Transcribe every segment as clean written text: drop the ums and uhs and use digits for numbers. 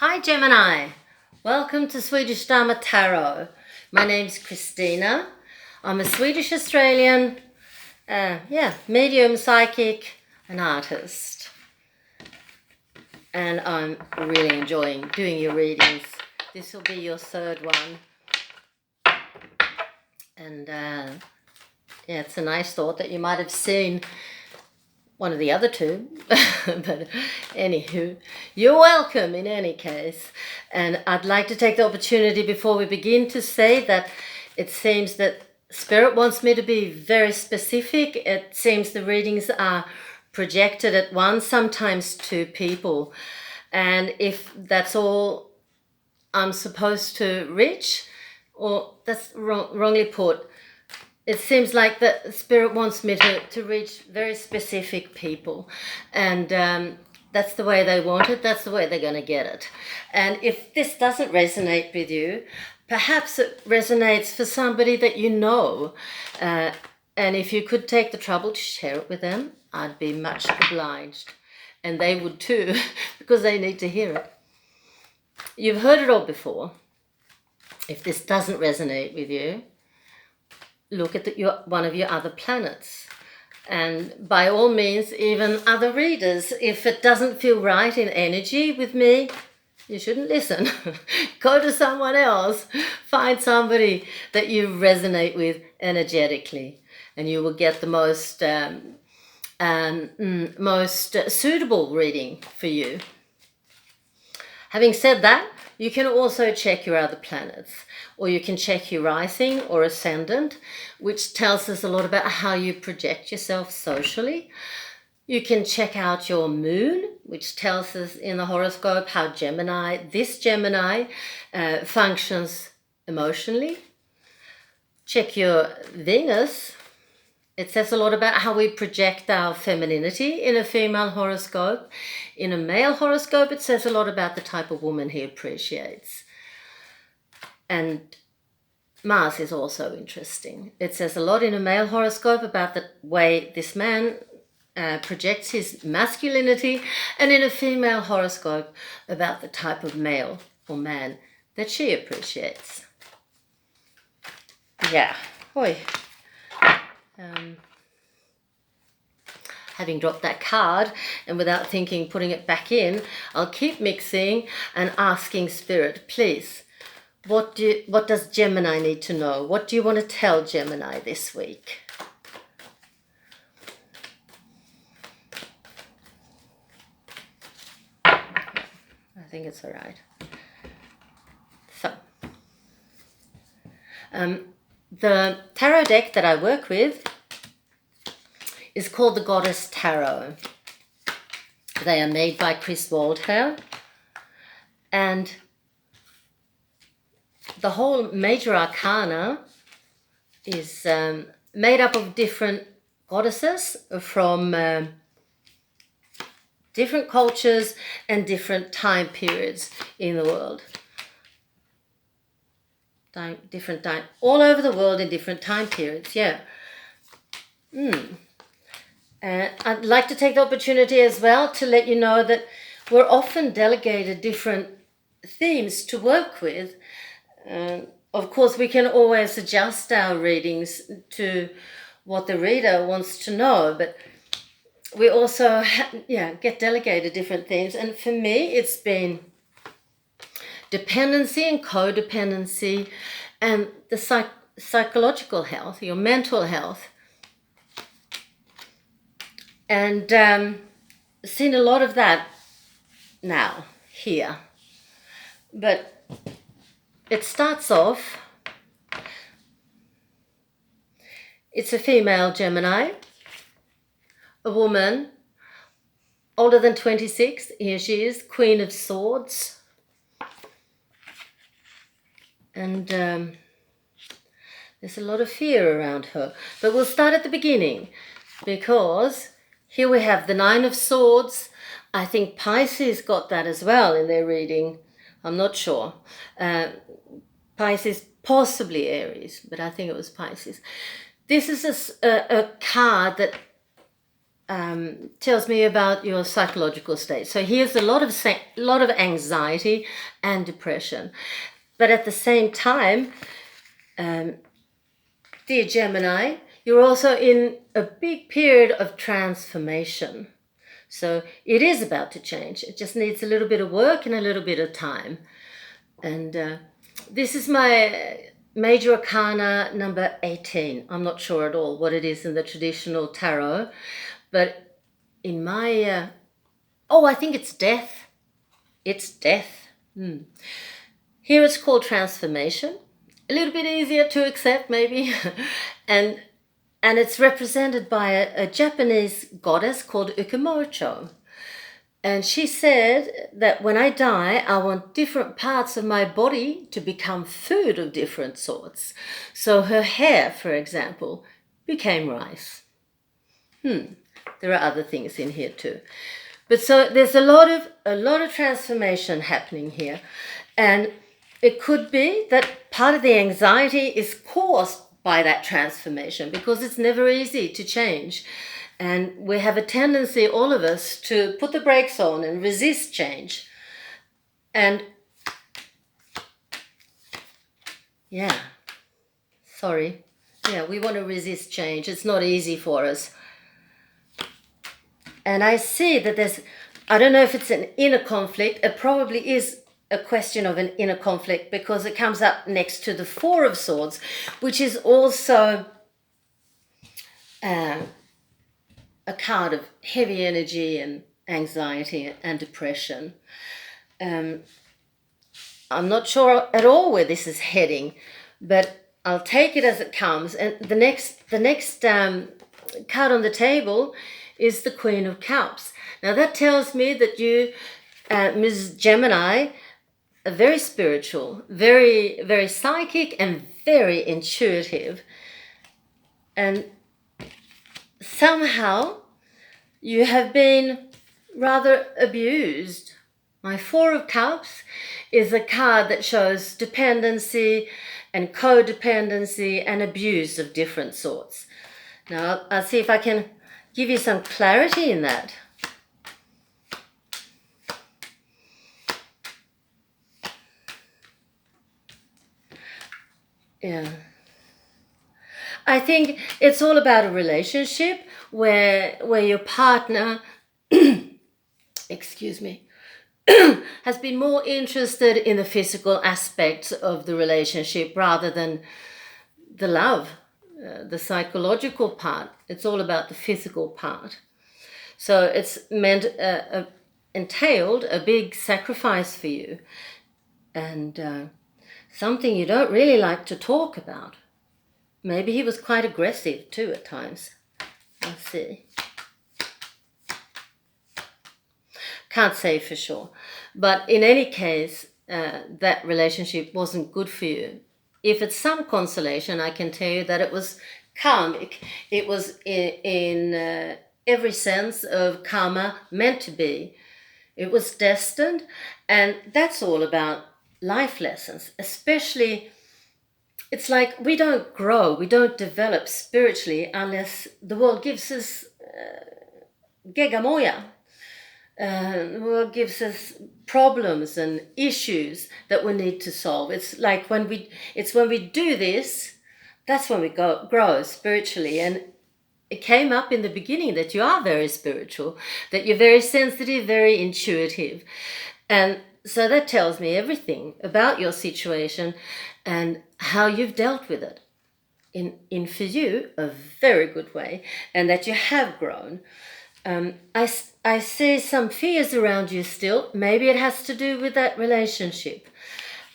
Hi Gemini, welcome to Swedish Dharma Tarot. My name's Christina. I'm a Swedish Australian, medium, psychic, and artist. And I'm really enjoying doing your readings. This will be your third one. And it's a nice thought that you might have seen one of the other two. But anywho, you're welcome in any case. And I'd like to take the opportunity before we begin to say that it seems that Spirit wants me to be very specific. It seems the readings are projected at one, sometimes two people. And if that's all I'm supposed to reach, or that's wrongly put, it seems like the Spirit wants me to reach very specific people. And that's the way they want it. That's the way they're going to get it. And if this doesn't resonate with you, perhaps it resonates for somebody that you know. And if you could take the trouble to share it with them, I'd be much obliged. And they would too, because they need to hear it. You've heard it all before. If this doesn't resonate with you, look at one of your other planets. And by all means, even other readers, if it doesn't feel right in energy with me, you shouldn't listen. Go to someone else. Find somebody that you resonate with energetically, and you will get the most suitable reading for you. Having said that, you can also check your other planets, or you can check your rising or ascendant, which tells us a lot about how you project yourself socially. You can check out your moon, which tells us in the horoscope how this Gemini functions emotionally. Check your Venus. It says a lot about how we project our femininity in a female horoscope. In a male horoscope, it says a lot about the type of woman he appreciates. And Mars is also interesting. It says a lot in a male horoscope about the way this man projects his masculinity, and in a female horoscope about the type of male or man that she appreciates. Yeah. Oi. Having dropped that card and without thinking putting it back in, I'll keep mixing and asking Spirit, please, what does Gemini need to know? What do you want to tell Gemini this week? I think it's all right. So, the tarot deck that I work with is called the Goddess Tarot. They are made by Chris Waldhair, and the whole major arcana is made up of different goddesses from different cultures and different time periods in the world. All over the world in different time periods, yeah. I'd like to take the opportunity as well to let you know that we're often delegated different themes to work with. Of course, we can always adjust our readings to what the reader wants to know, but we also get delegated different themes. And for me, it's been dependency and codependency, and the psychological health, your mental health. And seen a lot of that now, here. But it starts off, it's a female Gemini, a woman, older than 26, here she is, Queen of Swords. And there's a lot of fear around her. But we'll start at the beginning, because here we have the Nine of Swords. I think Pisces got that as well in their reading. I'm not sure. Pisces, possibly Aries, but I think it was Pisces. This is a card that tells me about your psychological state. So here's a lot of anxiety and depression. But at the same time, dear Gemini, you're also in a big period of transformation. So it is about to change. It just needs a little bit of work and a little bit of time. And this is my major arcana number 18. I'm not sure at all what it is in the traditional tarot, but in my, I think it's death. It's death. Here it's called transformation. A little bit easier to accept maybe. and it's represented by a Japanese goddess called Ukimocho. And she said that when I die, I want different parts of my body to become food of different sorts. So her hair, for example, became rice. There are other things in here too. But so there's a lot of transformation happening here. And it could be that part of the anxiety is caused by that transformation because it's never easy to change. And we have a tendency, all of us, to put the brakes on and resist change. And we want to resist change. It's not easy for us. And I see that I don't know if it's an inner conflict. It probably is a question of an inner conflict because it comes up next to the Four of Swords, which is also a card of heavy energy and anxiety and depression. I'm not sure at all where this is heading, but I'll take it as it comes. And the next card on the table is the Queen of Cups. Now that tells me that you, Ms. Gemini, are very spiritual, very, very psychic and very intuitive. And somehow you have been rather abused. My Four of Cups is a card that shows dependency and codependency and abuse of different sorts. Now, I'll see if I can give you some clarity in that. Yeah. I think it's all about a relationship where your partner, excuse me, has been more interested in the physical aspects of the relationship rather than the love, the psychological part. It's all about the physical part. So it's entailed a big sacrifice for you and something you don't really like to talk about. Maybe he was quite aggressive too at times. I'll see. Can't say for sure. But in any case, that relationship wasn't good for you. If it's some consolation, I can tell you that it was karmic. It was in every sense of karma meant to be. It was destined, and that's all about life lessons, especially. It's like we don't grow, we don't develop spiritually unless the world gives us gegamoya. The world gives us problems and issues that we need to solve. It's like when we do this, that's when we grow spiritually. And it came up in the beginning that you are very spiritual, that you're very sensitive, very intuitive. And so that tells me everything about your situation and how you've dealt with it in for you, a very good way, and that you have grown. I see some fears around you still. Maybe it has to do with that relationship.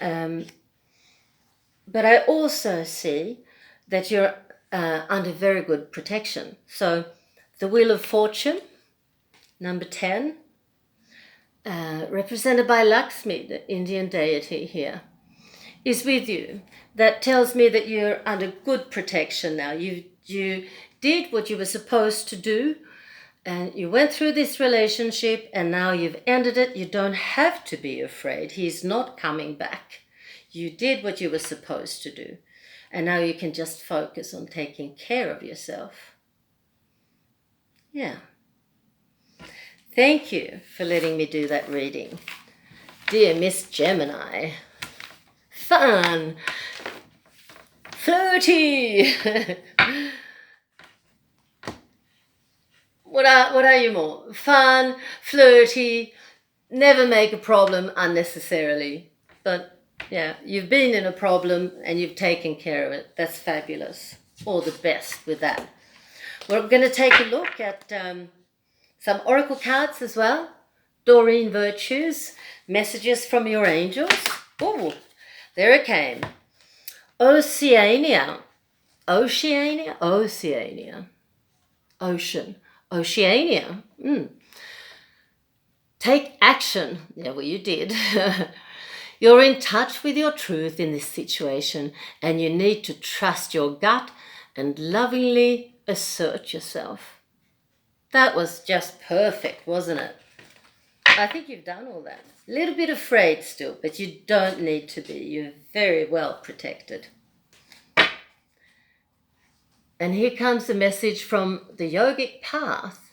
But I also see that you're under very good protection. So the Wheel of Fortune, number 10, represented by Lakshmi, the Indian deity here, is with you. That tells me that you're under good protection now. You did what you were supposed to do, and you went through this relationship, and now you've ended it. You don't have to be afraid. He's not coming back. You did what you were supposed to do, and now you can just focus on taking care of yourself. Yeah. Thank you for letting me do that reading. Dear Miss Gemini, fun, flirty. What are you more? Fun, flirty, never make a problem unnecessarily. But yeah, you've been in a problem and you've taken care of it. That's fabulous. All the best with that. We're going to take a look at some oracle cards as well. Doreen Virtues, messages from your angels. Oh, there it came. Oceania. Oceania? Oceania. Ocean. Oceania. Take action. Yeah, well, you did. You're in touch with your truth in this situation, and you need to trust your gut and lovingly assert yourself. That was just perfect, wasn't it? I think you've done all that. A little bit afraid still, but you don't need to be. You're very well protected. And here comes the message from the Yogic Path.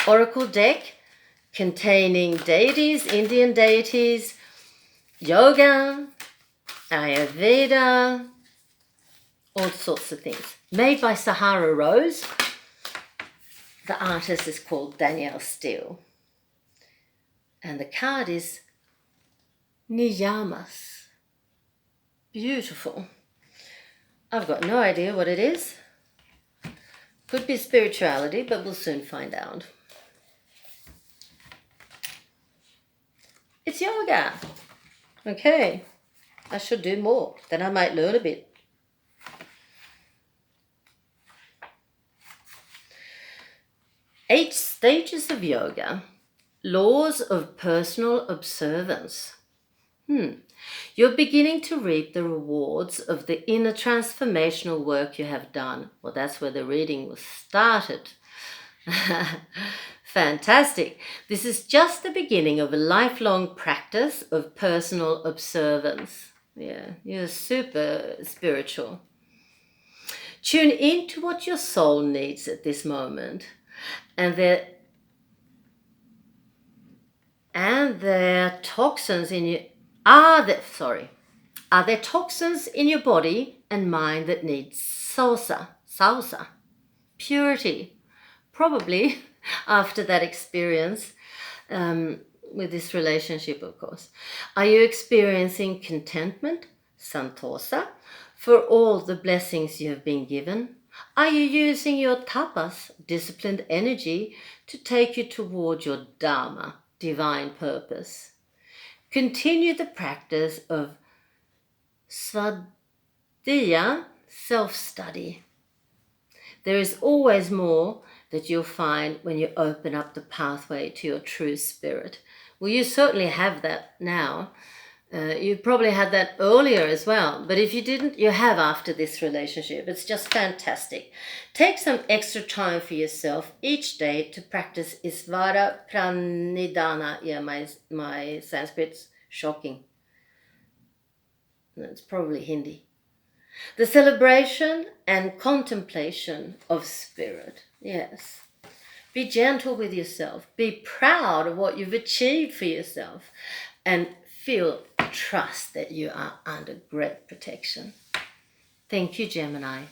Oracle deck containing deities, Indian deities, yoga, Ayurveda, all sorts of things. Made by Sahara Rose. The artist is called Danielle Steele. And the card is Niyamas. Beautiful. I've got no idea what it is. Could be spirituality, but we'll soon find out. It's yoga. Okay. I should do more. Then I might learn a bit. 8 stages of yoga. Laws of personal observance. You're beginning to reap the rewards of the inner transformational work you have done. Well, that's where the reading was started. Fantastic. This is just the beginning of a lifelong practice of personal observance. Yeah, you're super spiritual. Tune into what your soul needs at this moment. And there are toxins in you. Are there toxins in your body and mind that need salsa, purity? Probably after that experience with this relationship, of course. Are you experiencing contentment, santosa, for all the blessings you have been given? Are you using your tapas, disciplined energy, to take you toward your dharma, divine purpose? Continue the practice of svadhyaya, self-study. There is always more that you'll find when you open up the pathway to your true spirit. Well, you certainly have that now. You probably had that earlier as well. But if you didn't, you have after this relationship. It's just fantastic. Take some extra time for yourself each day to practice Isvara Pranidhana. Yeah, my Sanskrit's shocking. It's probably Hindi. The celebration and contemplation of spirit. Yes. Be gentle with yourself. Be proud of what you've achieved for yourself. And trust that you are under great protection. Thank you, Gemini.